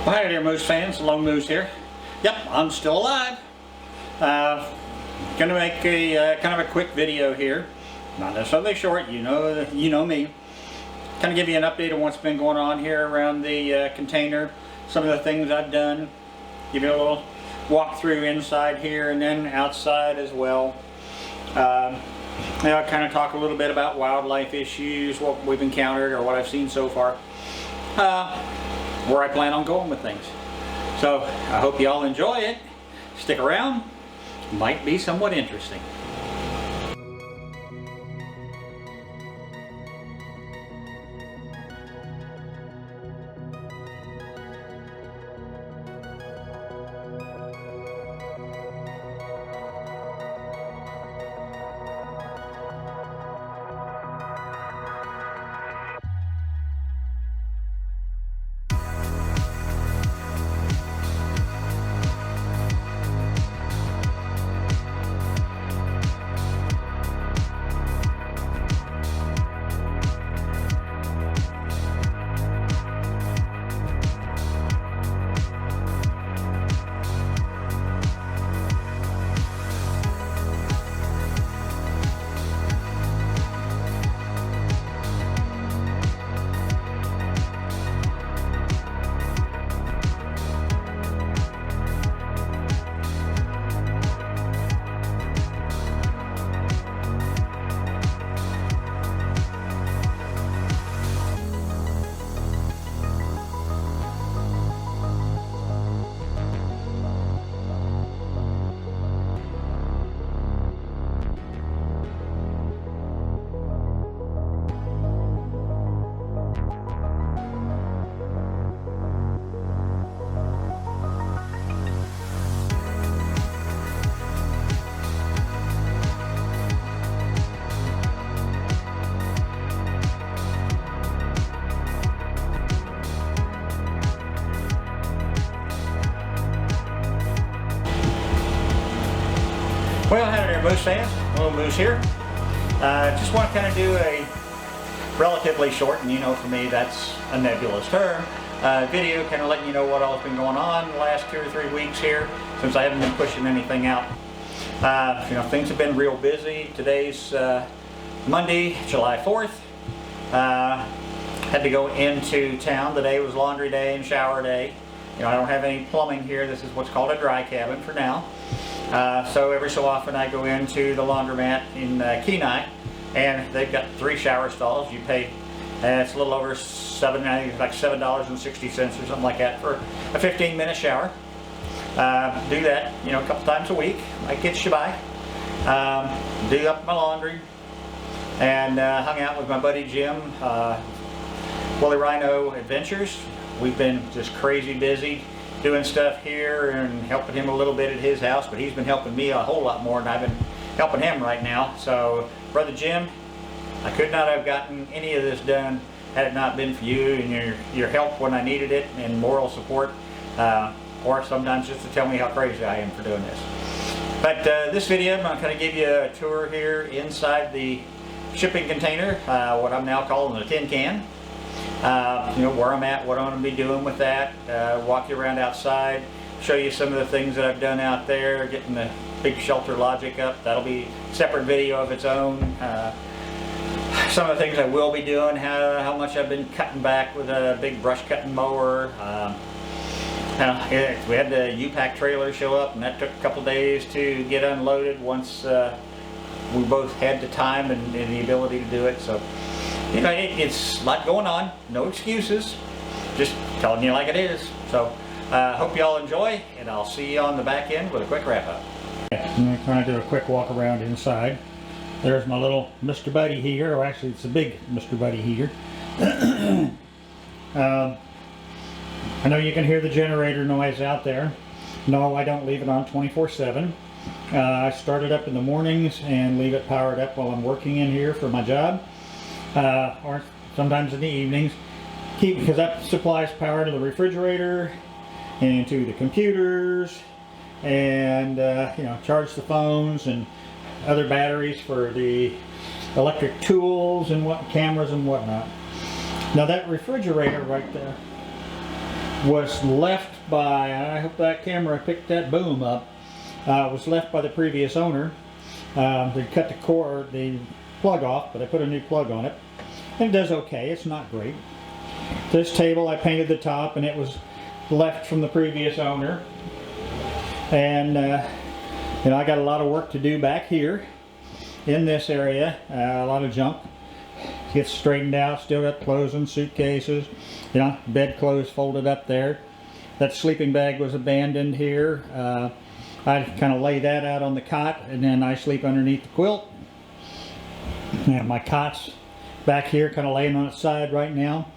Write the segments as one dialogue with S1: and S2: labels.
S1: Well, hi there, Moose fans. Lone Moose here. Yep, I'm still alive. Gonna make a kind of a quick video here. Not necessarily short. You know me. Kind of give you an update on what's been going on here around the container. Some of the things I've done. Give you a little walk through inside here and then outside as well. I'll kind of talk a little bit about wildlife issues, what we've encountered or what I've seen so far. Where I plan on going with things. So I hope you all enjoy it. Stick around. Might be somewhat interesting. Well, hi there, Moose fans. Lone Moose here. Just want to kind of do a relatively short, and for me that's a nebulous term, video kind of letting you know what all's been going on the last 2 or 3 weeks here since I haven't been pushing anything out. Things have been real busy. Today's Monday, July 4th. Had to go into town. Today was laundry day and shower day. I don't have any plumbing here. This is what's called a dry cabin for now. So every so often I go into the laundromat in Kenai, and they've got 3 shower stalls. You pay, it's a little over I think it's like $7.60 or something like that for a 15-minute shower. Do that, a couple times a week. I get you by. Do up my laundry, and hung out with my buddy Jim, Woolly Rhino Adventures. We've been just crazy busy doing stuff here and helping him a little bit at his house, but he's been helping me a whole lot more than I've been helping him right now. So, Brother Jim, I could not have gotten any of this done had it not been for you and your help when I needed it, and moral support, or sometimes just to tell me how crazy I am for doing this. But this video, I'm going to kind of give you a tour here inside the shipping container, what I'm now calling the tin can. Where I'm at, what I'm going to be doing with that, walk you around outside, show you some of the things that I've done out there, getting the big shelter logic up. That'll be a separate video of its own. Some of the things I will be doing, how much I've been cutting back with a big brush cutting mower. We had the U-Pack trailer show up, and that took a couple days to get unloaded once we both had the time and the ability to do it. So it's a lot going on, no excuses, just telling you like it is. So hope you all enjoy, and I'll see you on the back end with a quick wrap up. I'm going to kind of do a quick walk around inside. There's my little Mr. Buddy heater, or actually it's a big Mr. Buddy heater. I know you can hear the generator noise out there. No, I don't leave it on 24/7. I start it up in the mornings and leave it powered up while I'm working in here for my job. Or sometimes in the evenings, because that supplies power to the refrigerator and to the computers, and charge the phones and other batteries for the electric tools and cameras and whatnot. Now that refrigerator right there, was left by, I hope that camera picked that boom up, was left by the previous owner. They cut the plug off, but I put a new plug on it. And it does okay, it's not great. This table, I painted the top, and it was left from the previous owner. And you know, I got a lot of work to do back here in this area, a lot of junk. Gets straightened out, still got clothes and suitcases, you know, bed clothes folded up there. That sleeping bag was abandoned here. I kind of lay that out on the cot, and then I sleep underneath the quilt. And my cot's back here, kind of laying on its side right now.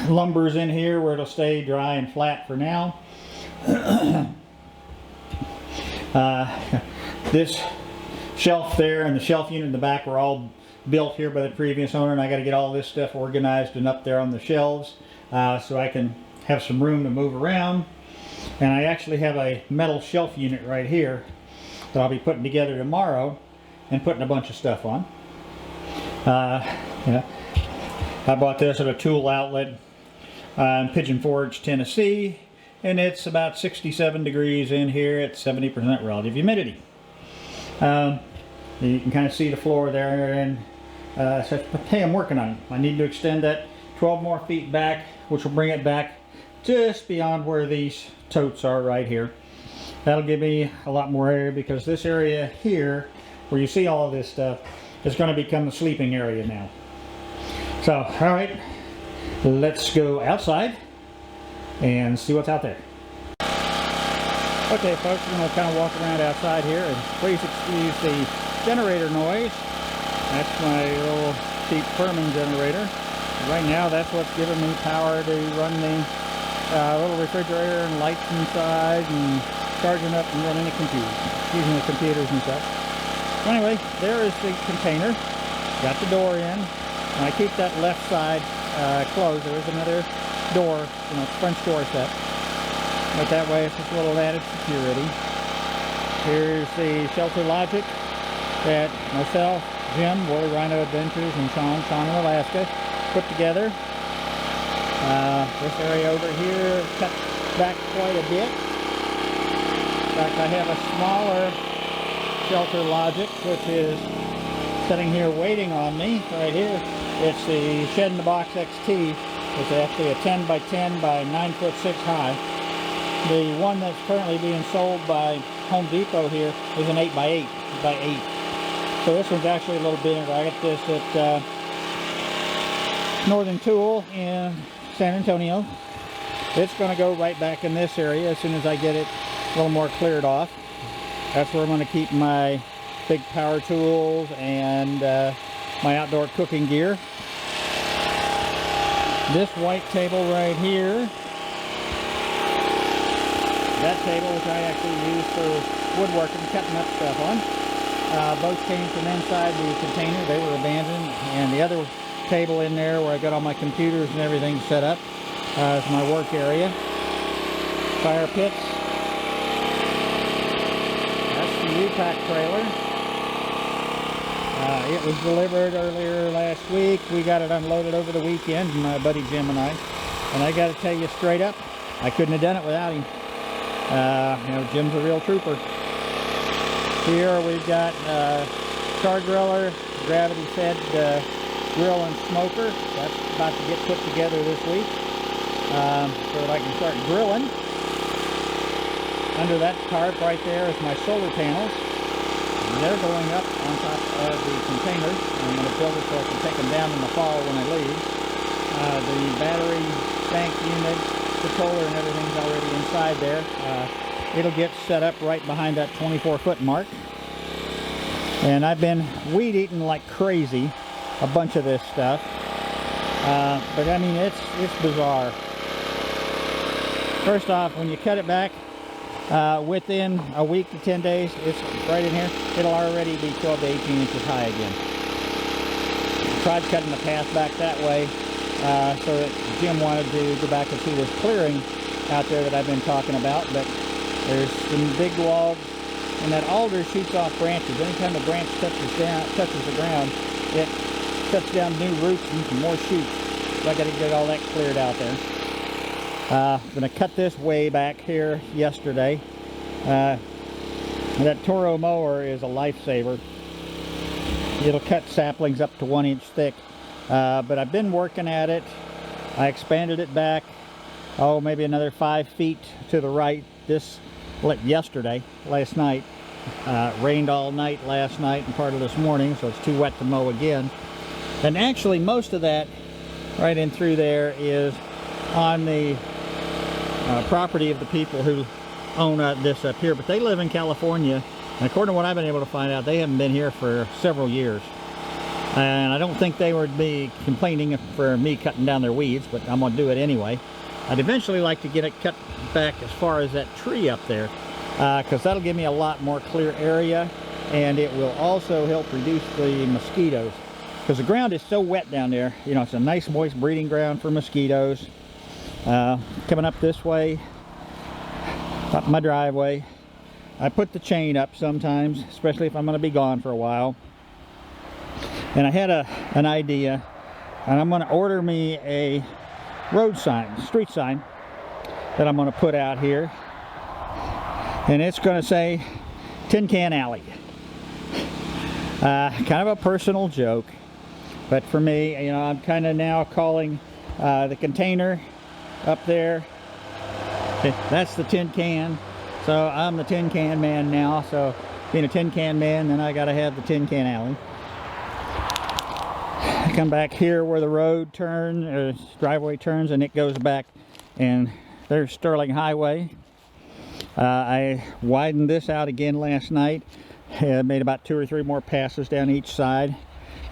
S1: Lumber's in here where it'll stay dry and flat for now. This shelf there and the shelf unit in the back were all built here by the previous owner, and I got to get all this stuff organized and up there on the shelves so I can have some room to move around. And I actually have a metal shelf unit right here that I'll be putting together tomorrow and putting a bunch of stuff on. You know, I bought this at a tool outlet in Pigeon Forge, Tennessee, and it's about 67 degrees in here at 70% relative humidity. You can kind of see the floor there, and so hey, I'm working on it. I need to extend that 12 more feet back, which will bring it back just beyond where these totes are right here. That'll give me a lot more area, because this area here, where you see all of this stuff, is going to become the sleeping area now. So, all right, let's go outside and see what's out there. Okay, folks, we're going to kind of walk around outside here, and please excuse the generator noise. That's my little cheap Furman generator. Right now, that's what's giving me power to run the little refrigerator and lights inside, and charging up and running the computers, using the computers and stuff. So anyway, there is the container. Got the door in, and I keep that left side closed. There is another door, you know, French door set. But that way it's just a little added security. Here's the Shelter Logic that myself, Jim, Woolly Rhino Adventures, and Sean in Alaska put together. This area over here cut back quite a bit. In fact, I have a smaller Shelter Logic, which is sitting here waiting on me right here. It's the Shed in the Box XT. It's actually a 10 by 10 by 9'6" high. The one that's currently being sold by Home Depot here is an 8 by 8 by 8. So this one's actually a little bigger. I got this at Northern Tool in San Antonio. It's going to go right back in this area as soon as I get it a little more cleared off. That's where I'm going to keep my big power tools and my outdoor cooking gear. This white table right here, that table, which I actually use for woodworking, cutting up stuff on, both came from inside the container. They were abandoned. And the other table in there where I got all my computers and everything set up is my work area. Fire pits. That's the U-Pack trailer. It was delivered earlier last week. We got it unloaded over the weekend, my buddy Jim and I. And I got to tell you straight up, I couldn't have done it without him. You know, Jim's a real trooper. Here we've got char griller, gravity-fed grill and smoker. That's about to get put together this week so that I can start grilling. Under that tarp right there is my solar panels. They're going up on top of the container. I'm going to build it so I can take them down in the fall when I leave. The battery bank unit, controller and everything's already inside there. It'll get set up right behind that 24-foot mark. And I've been weed eating like crazy a bunch of this stuff. But I mean, it's bizarre. First off, when you cut it back, within a week to 10 days, it's right in here, it'll already be 12 to 18 inches high again. I tried cutting the path back that way so that Jim wanted to go back and see this clearing out there that I've been talking about, but there's some big logs, and that alder shoots off branches. Anytime the branch touches the ground, it cuts down new roots and more shoots. So I got to get all that cleared out there. I'm going to cut this way back here yesterday. That Toro mower is a lifesaver. It'll cut saplings up to 1 inch thick. But I've been working at it. I expanded it back, oh, maybe another 5 feet to the right last night. Rained all night last night and part of this morning, so it's too wet to mow again. And actually most of that right in through there is on the property of the people who own this up here, but they live in California, and according to what I've been able to find out, they haven't been here for several years. And I don't think they would be complaining for me cutting down their weeds, but I'm going to do it anyway. I'd eventually like to get it cut back as far as that tree up there, because that'll give me a lot more clear area, and it will also help reduce the mosquitoes, because the ground is so wet down there. You know, it's a nice moist breeding ground for mosquitoes. Coming up this way, up my driveway, I put the chain up sometimes, especially if I'm going to be gone for a while. And I had an idea, and I'm going to order me a road sign, street sign, that I'm going to put out here, and it's going to say Tin Can Alley. Kind of a personal joke, but for me, you know, I'm kind of now calling the container up there, that's the tin can. So I'm the Tin Can Man now. So being a Tin Can Man, then I got to have the Tin Can Alley. I come back here where the road turns, driveway turns, and it goes back, and there's Sterling Highway. I widened this out again last night. Made about 2 or 3 more passes down each side.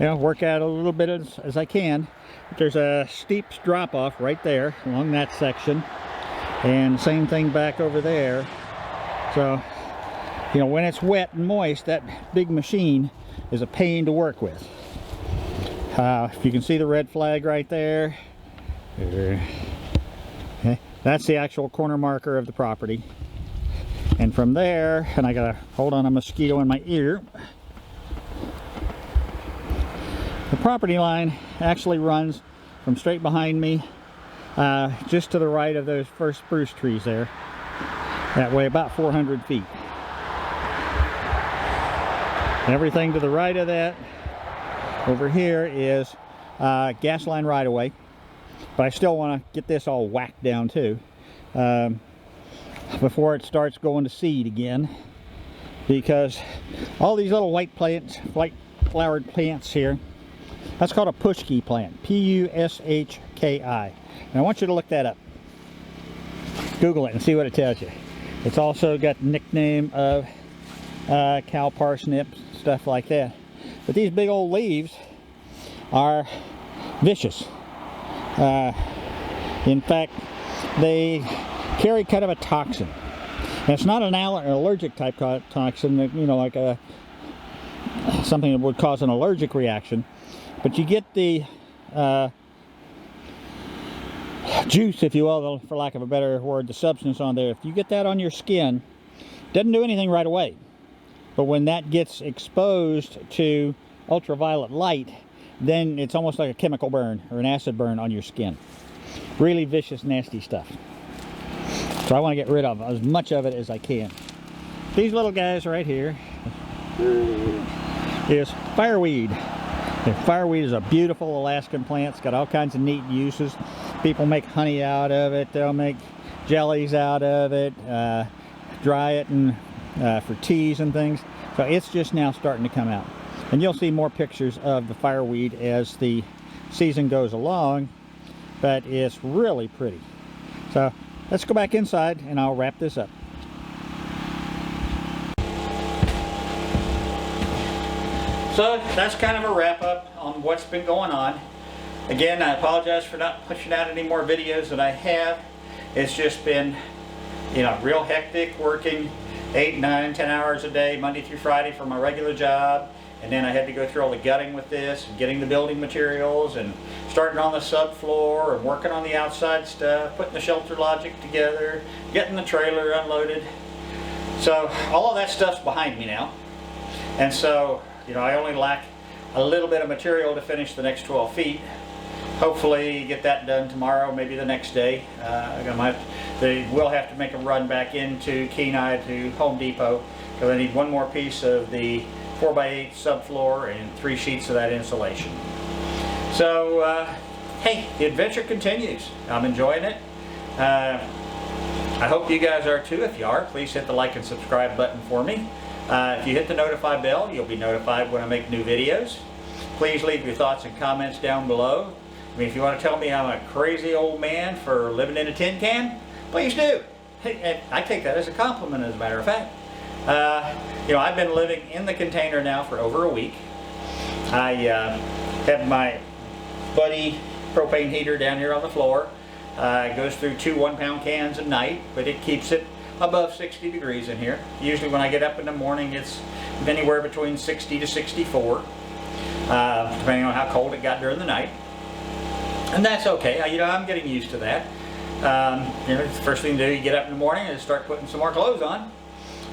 S1: You know, work out a little bit as I can. There's a steep drop off right there along that section, and same thing back over there. So, you know, when it's wet and moist, that big machine is a pain to work with. If you can see the red flag right there, okay, that's the actual corner marker of the property. And from there, and I gotta hold on a mosquito in my ear, the property line actually runs from straight behind me, just to the right of those first spruce trees there. That way, about 400 feet. Everything to the right of that over here is gas line right away, but I still want to get this all whacked down too, before it starts going to seed again, because all these little white plants, white flowered plants here, that's called a pushki plant, P-U-S-H-K-I. And I want you to look that up. Google it and see what it tells you. It's also got the nickname of cow parsnip, stuff like that. But these big old leaves are vicious. In fact, they carry kind of a toxin. And it's not an allergic type toxin, you know, like something that would cause an allergic reaction. But you get the juice, if you will, for lack of a better word, the substance on there. If you get that on your skin, it doesn't do anything right away. But when that gets exposed to ultraviolet light, then it's almost like a chemical burn or an acid burn on your skin. Really vicious, nasty stuff. So I want to get rid of as much of it as I can. These little guys right here is fireweed. And fireweed is a beautiful Alaskan plant. It's got all kinds of neat uses. People make honey out of it. They'll make jellies out of it, dry it and for teas and things. So it's just now starting to come out. And you'll see more pictures of the fireweed as the season goes along, but it's really pretty. So let's go back inside and I'll wrap this up. So that's kind of a wrap up on what's been going on. Again, I apologize for not pushing out any more videos than I have. It's just been, you know, real hectic, working 8, 9, 10 hours a day, Monday through Friday for my regular job. And then I had to go through all the gutting with this, and getting the building materials, and starting on the subfloor, and working on the outside stuff, putting the shelter logic together, getting the trailer unloaded. So all of that stuff's behind me now. And so, you know, I only lack a little bit of material to finish the next 12 feet. hopefully get that done tomorrow, maybe the next day. They will have to make a run back into Kenai to Home Depot because I need one more piece of the 4x8 subfloor and 3 sheets of that insulation. So, hey, the adventure continues. I'm enjoying it. I hope you guys are too. If you are, please hit the like and subscribe button for me. If you hit the notify bell, you'll be notified when I make new videos. Please leave your thoughts and comments down below. I mean, if you want to tell me I'm a crazy old man for living in a tin can, please do. I take that as a compliment, as a matter of fact. You know, I've been living in the container now for over a week. I have my Buddy propane heater down here on the floor. It goes through 2 1-pound cans a night, but it keeps it above 60 degrees in here. Usually when I get up in the morning, it's anywhere between 60 to 64, depending on how cold it got during the night. And that's okay. You know, I'm getting used to that. You know, the first thing to do, you get up in the morning is start putting some more clothes on.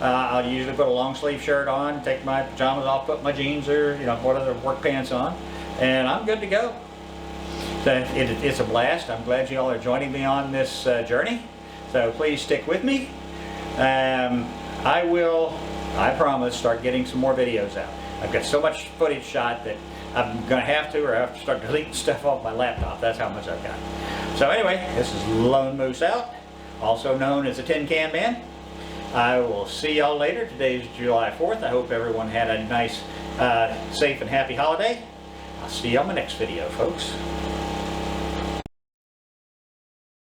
S1: I'll usually put a long sleeve shirt on, take my pajamas off, put my jeans or, you know, what other work pants on, and I'm good to go. So it's a blast. I'm glad you all are joining me on this journey. So please stick with me. I promise, start getting some more videos out. I've got so much footage shot that I'm going to have to, or I have to start deleting stuff off my laptop. That's how much I've got. So anyway, this is Lone Moose out, also known as the Tin Can Man. I will see y'all later. Today's July 4th. I hope everyone had a nice, safe and happy holiday. I'll see you on my next video, folks.